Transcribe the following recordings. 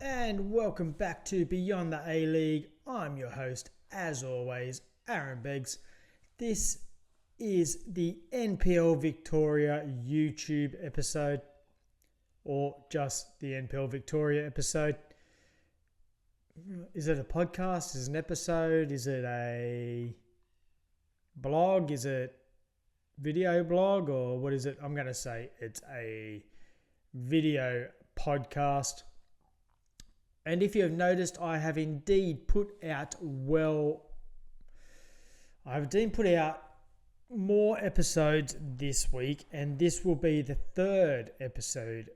And welcome back to Beyond the A-League. I'm your host, as always, Aaron Beggs. This is the NPL Victoria YouTube episode, or just the NPL Victoria episode. Is it a podcast? Is it an episode? Is it a blog? Is it video blog? Or what is it? I'm going to say it's a video podcast. And if you have noticed, I have indeed put out more episodes this week, and this will be the third episode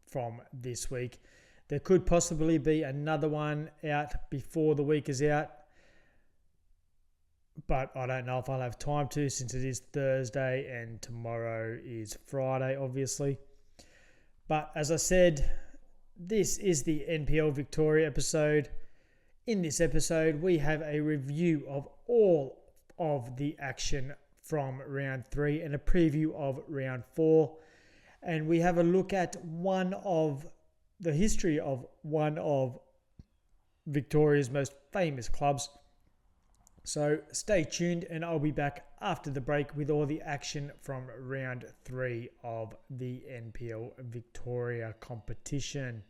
from this week. There could possibly be another one out before the week is out, but I don't know if I'll have time to, since it is Thursday and tomorrow is Friday, obviously. But as I said, this is the NPL Victoria episode. In this episode, we have a review of all of the action from round 3 and a preview of round 4. And we have a look at the history of one of Victoria's most famous clubs. So stay tuned, and I'll be back after the break with all the action from round 3 of the NPL Victoria competition.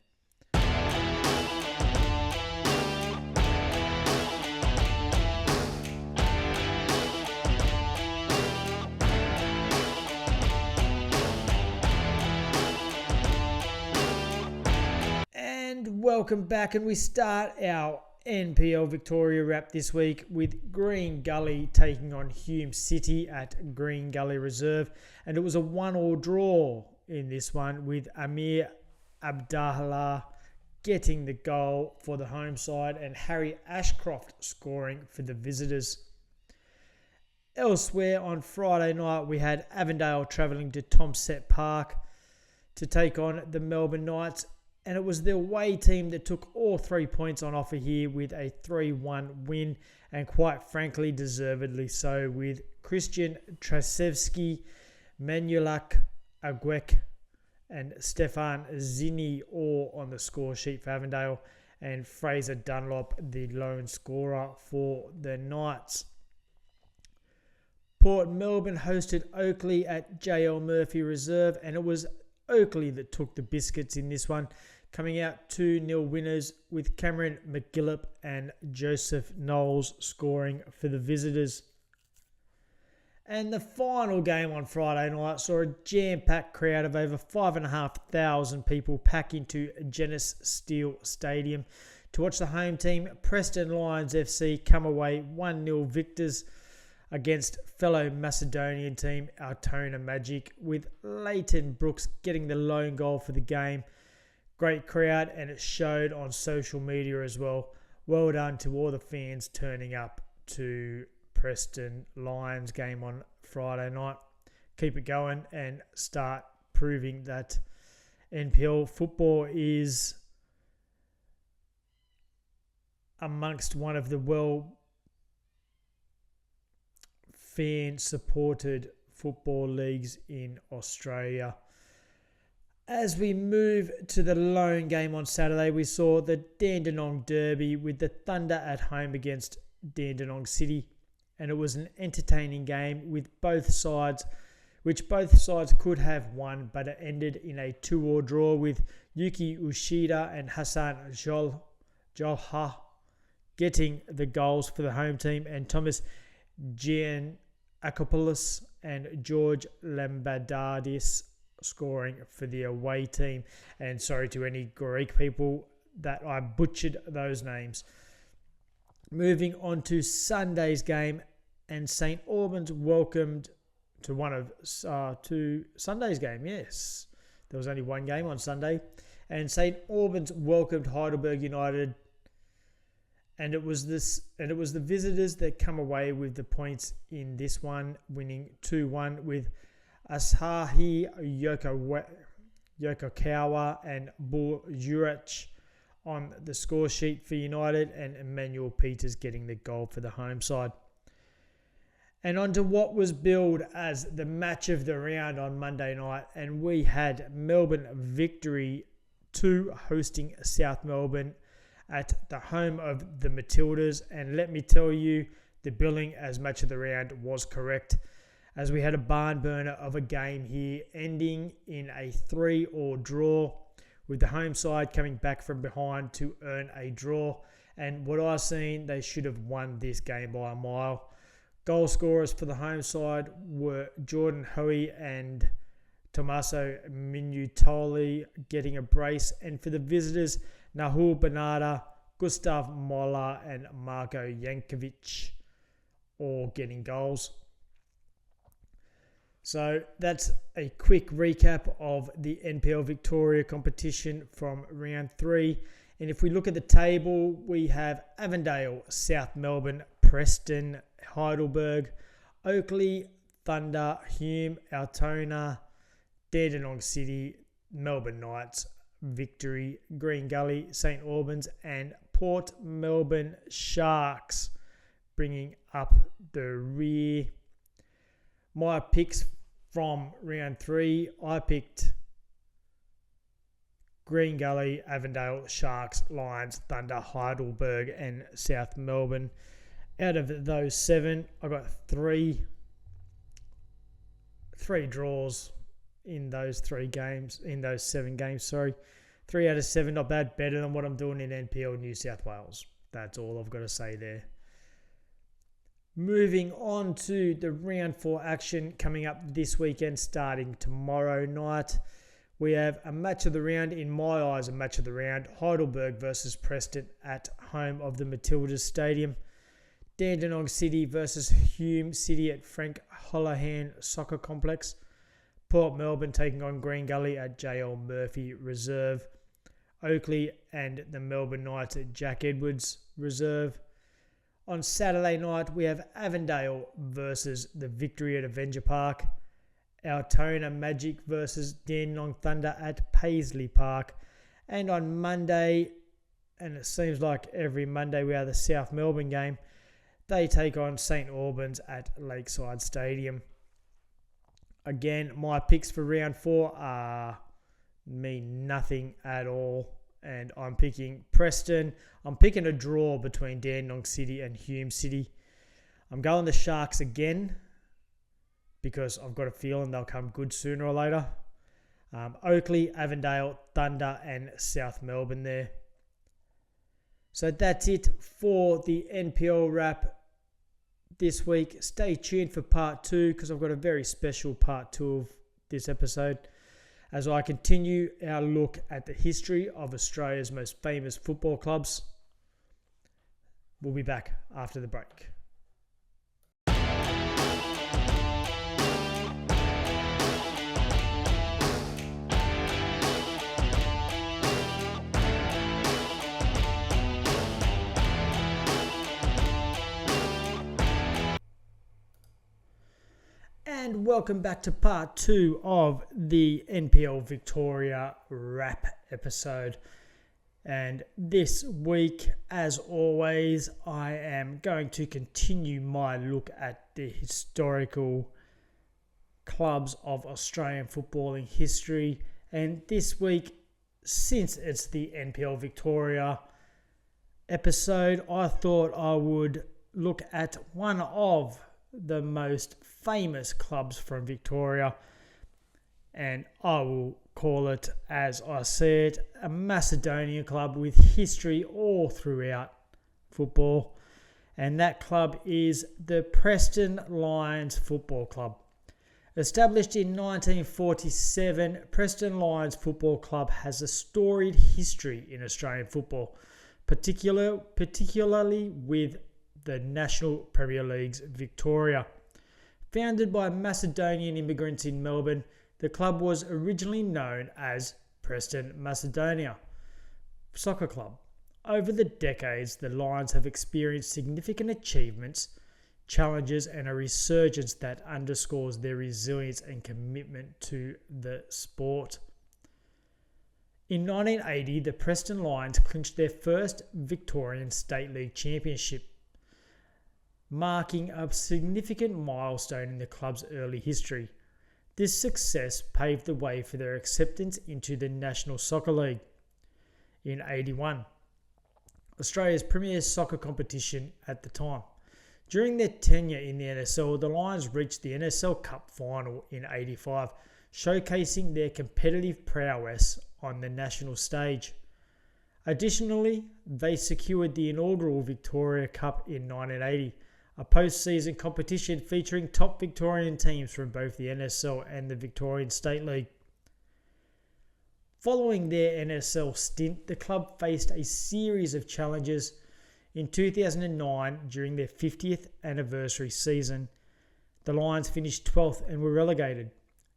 And welcome back, and we start our NPL Victoria Wrap this week with Green Gully taking on Hume City at Green Gully Reserve, and it was a 1-1 draw in this one, with Amir Abdallah getting the goal for the home side and Harry Ashcroft scoring for the visitors. Elsewhere on Friday night, we had Avondale travelling to Tomset Park to take on the Melbourne Knights, and it was the away team that took all 3 points on offer here with a 3-1 win, and quite frankly, deservedly so, with Christian Trasevski, Manulak Agwek, and Stefan Zini all on the score sheet for Avondale, and Fraser Dunlop the lone scorer for the Knights. Port Melbourne hosted Oakley at JL Murphy Reserve, and it was Oakley that took the biscuits in this one, coming out 2-0 winners, with Cameron McGillip and Joseph Knowles scoring for the visitors. And the final game on Friday night saw a jam-packed crowd of over 5,500 people pack into Genesis Steel Stadium to watch the home team Preston Lions FC come away 1-0 victors against fellow Macedonian team Altona Magic, with Leighton Brooks getting the lone goal for the game. Great crowd, and it showed on social media as well. Well done to all the fans turning up to Preston Lions game on Friday night. Keep it going and start proving that NPL football is amongst one of the fan-supported football leagues in Australia. As we move to the lone game on Saturday, we saw the Dandenong Derby with the Thunder at home against Dandenong City, and it was an entertaining game with both sides could have won, but it ended in a 2-2 draw, with Yuki Ushida and Hassan Jolha getting the goals for the home team, and Thomas Giannakopoulos and George Lambadadis scoring for the away team. And sorry to any Greek people that I butchered those names. Moving on to Sunday's game, and St Albans welcomed to Sunday's game. Yes, there was only one game on Sunday, and St Albans welcomed Heidelberg United, and it was the visitors that come away with the points in this one, winning 2-1 with Asahi Yokokawa and Bull Jurich on the score sheet for United, and Emmanuel Peters getting the goal for the home side. And on to what was billed as the match of the round on Monday night, and we had Melbourne Victory 2, hosting South Melbourne at the home of the Matildas. And let me tell you, the billing as match of the round was correct, as we had a barn burner of a game here, ending in a 3-3 draw, with the home side coming back from behind to earn a draw. And what I've seen, they should have won this game by a mile. Goal scorers for the home side were Jordan Hoey and Tommaso Minutoli getting a brace. And for the visitors, Nahul Bernarda, Gustav Moller and Marko Jankovic all getting goals. So that's a quick recap of the NPL Victoria competition from round 3. And if we look at the table, we have Avondale, South Melbourne, Preston, Heidelberg, Oakley, Thunder, Hume, Altona, Dandenong City, Melbourne Knights, Victory, Green Gully, St Albans and Port Melbourne Sharks, bringing up the rear. My picks from round 3, I picked Green Gully, Avondale, Sharks, Lions, Thunder, Heidelberg and South Melbourne. Out of those 7, I got three draws in those 7 games. 3 out of 7, not bad. Better than what I'm doing in NPL New South Wales. That's all I've got to say there. Moving on to the round 4 action coming up this weekend, starting tomorrow night. We have a match of the round, in my eyes, a match of the round. Heidelberg versus Preston at home of the Matildas Stadium. Dandenong City versus Hume City at Frank Holohan Soccer Complex. Port Melbourne taking on Green Gully at JL Murphy Reserve. Oakley and the Melbourne Knights at Jack Edwards Reserve. On Saturday night, we have Avondale versus the Victory at Avenger Park. Altona Magic versus Dandenong Thunder at Paisley Park. And on Monday, and it seems like every Monday we have the South Melbourne game, they take on St Albans at Lakeside Stadium. Again, my picks for round 4 mean nothing at all. And I'm picking Preston. I'm picking a draw between Dandenong City and Hume City. I'm going the Sharks again because I've got a feeling they'll come good sooner or later. Oakley, Avondale, Thunder and South Melbourne there. So that's it for the NPL wrap this week. Stay tuned for part 2 because I've got a very special part 2 of this episode, as I continue our look at the history of Australia's most famous football clubs. We'll be back after the break. And welcome back to part 2 of the NPL Victoria Wrap episode. And this week, as always, I am going to continue my look at the historical clubs of Australian footballing history. And this week, since it's the NPL Victoria episode, I thought I would look at one of the most famous clubs from Victoria, and I will call it, as I said, a Macedonian club with history all throughout football, and that club is the Preston Lions Football Club. Established in 1947, Preston Lions Football Club has a storied history in Australian football, particularly with the National Premier League's Victoria. Founded by Macedonian immigrants in Melbourne, the club was originally known as Preston Macedonia Soccer Club. Over the decades, the Lions have experienced significant achievements, challenges, and a resurgence that underscores their resilience and commitment to the sport. In 1980, the Preston Lions clinched their first Victorian State League Championship, marking a significant milestone in the club's early history. This success paved the way for their acceptance into the National Soccer League. in 81, Australia's premier soccer competition at the time. During their tenure in the NSL, the Lions reached the NSL Cup final in 85, showcasing their competitive prowess on the national stage. Additionally, they secured the inaugural Victoria Cup in 1980, a post-season competition featuring top Victorian teams from both the NSL and the Victorian State League. Following their NSL stint, the club faced a series of challenges. In 2009, during their 50th anniversary season, the Lions finished 12th and were relegated,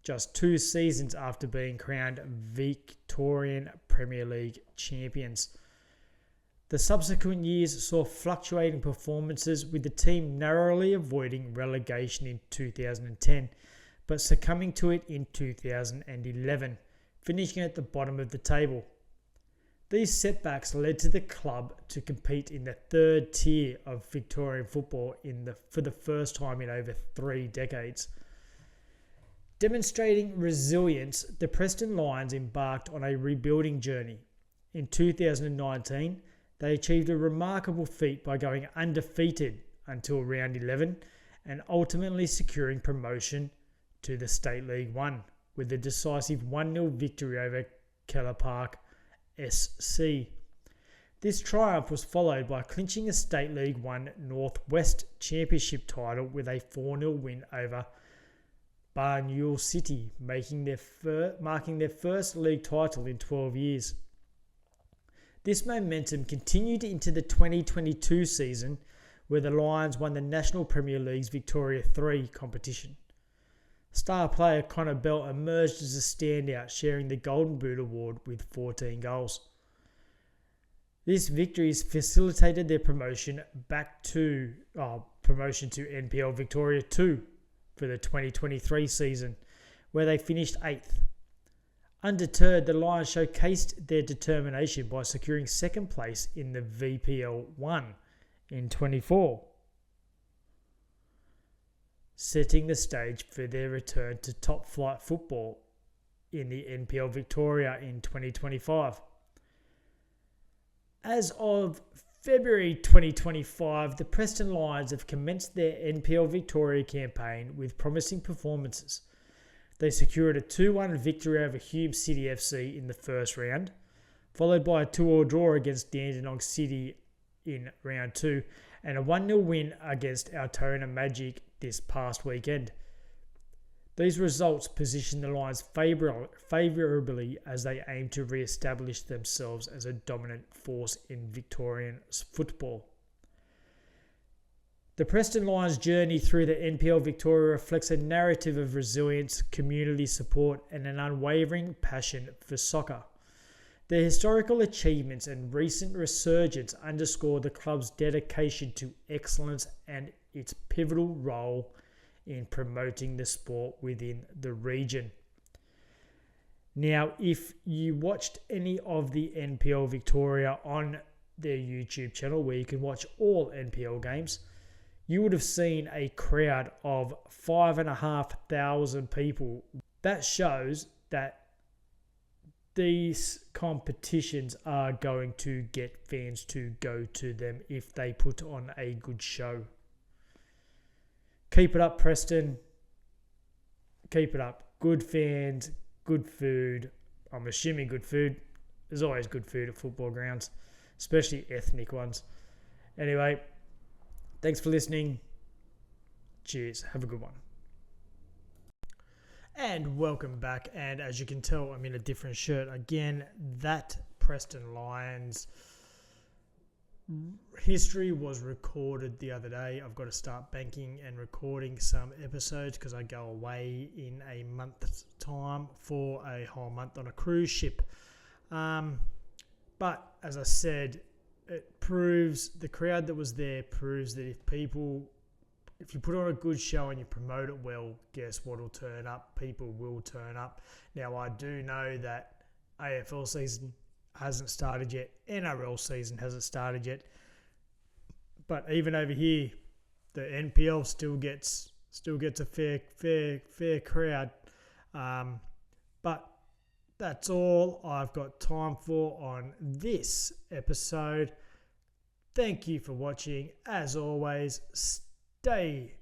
just 2 seasons after being crowned Victorian Premier League champions. The subsequent years saw fluctuating performances, with the team narrowly avoiding relegation in 2010, but succumbing to it in 2011, finishing at the bottom of the table. These setbacks led to the club to compete in the 3rd tier of Victorian football for the first time in over 3 decades. Demonstrating resilience, the Preston Lions embarked on a rebuilding journey. In 2019, they achieved a remarkable feat by going undefeated until round 11 and ultimately securing promotion to the State League 1 with a decisive 1-0 victory over Keller Park SC. This triumph was followed by clinching a State League 1 Northwest Championship title with a 4-0 win over Barnwell City, marking their first league title in 12 years. This momentum continued into the 2022 season, where the Lions won the National Premier League's Victoria 3 competition. Star player Connor Bell emerged as a standout, sharing the Golden Boot Award with 14 goals. This victory facilitated their promotion to NPL Victoria 2 for the 2023 season, where they finished 8th. Undeterred, the Lions showcased their determination by securing 2nd place in the VPL 1 in 24, setting the stage for their return to top flight football in the NPL Victoria in 2025. As of February 2025, the Preston Lions have commenced their NPL Victoria campaign with promising performances. They secured a 2-1 victory over Hume City FC in the first round, followed by a 2-2 draw against Dandenong City in round 2, and a 1-0 win against Altona Magic this past weekend. These results position the Lions favourably as they aim to re-establish themselves as a dominant force in Victorian football. The Preston Lions' journey through the NPL Victoria reflects a narrative of resilience, community support, and an unwavering passion for soccer. Their historical achievements and recent resurgence underscore the club's dedication to excellence and its pivotal role in promoting the sport within the region. Now, if you watched any of the NPL Victoria on their YouTube channel, where you can watch all NPL games, you would have seen a crowd of 5,500 people. That shows that these competitions are going to get fans to go to them if they put on a good show. Keep it up, Preston. Keep it up. Good fans, good food. I'm assuming good food. There's always good food at football grounds, especially ethnic ones. Anyway, thanks for listening. Cheers. Have a good one. And welcome back. And as you can tell, I'm in a different shirt. Again, that Preston Lions history was recorded the other day. I've got to start banking and recording some episodes because I go away in a month's time for a whole month on a cruise ship. But as I said, it proves, the crowd that was there proves that if you put on a good show and you promote it well, guess what will turn up? People will turn up. Now, I do know that AFL season hasn't started yet. NRL season hasn't started yet. But even over here, the NPL still gets a fair crowd. But that's all I've got time for on this episode. Thank you for watching. As always, stay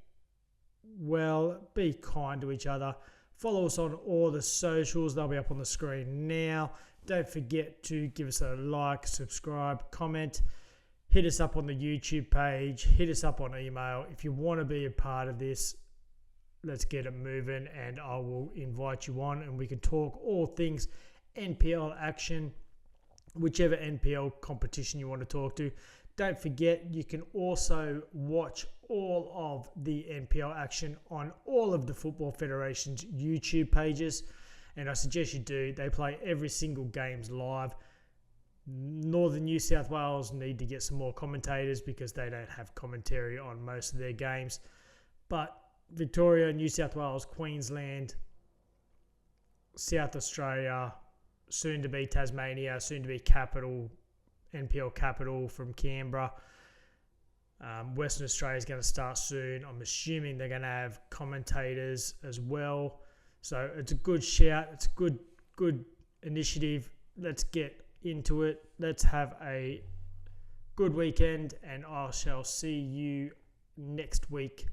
well, be kind to each other. Follow us on all the socials. They'll be up on the screen now. Don't forget to give us a like, subscribe, comment. Hit us up on the YouTube page. Hit us up on email. If you want to be a part of this, let's get it moving, and I will invite you on and we can talk all things NPL action, whichever NPL competition you want to talk to. Don't forget, you can also watch all of the NPL action on all of the Football Federation's YouTube pages, and I suggest you do. They play every single games live. Northern New South Wales need to get some more commentators because they don't have commentary on most of their games. But Victoria, New South Wales, Queensland, South Australia, soon to be Tasmania, soon to be capital, NPL capital from Canberra. Western Australia is going to start soon. I'm assuming they're going to have commentators as well. So it's a good shout. It's a good initiative. Let's get into it. Let's have a good weekend, and I shall see you next week.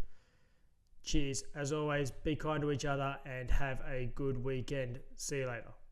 Cheers. As always, be kind to each other and have a good weekend. See you later.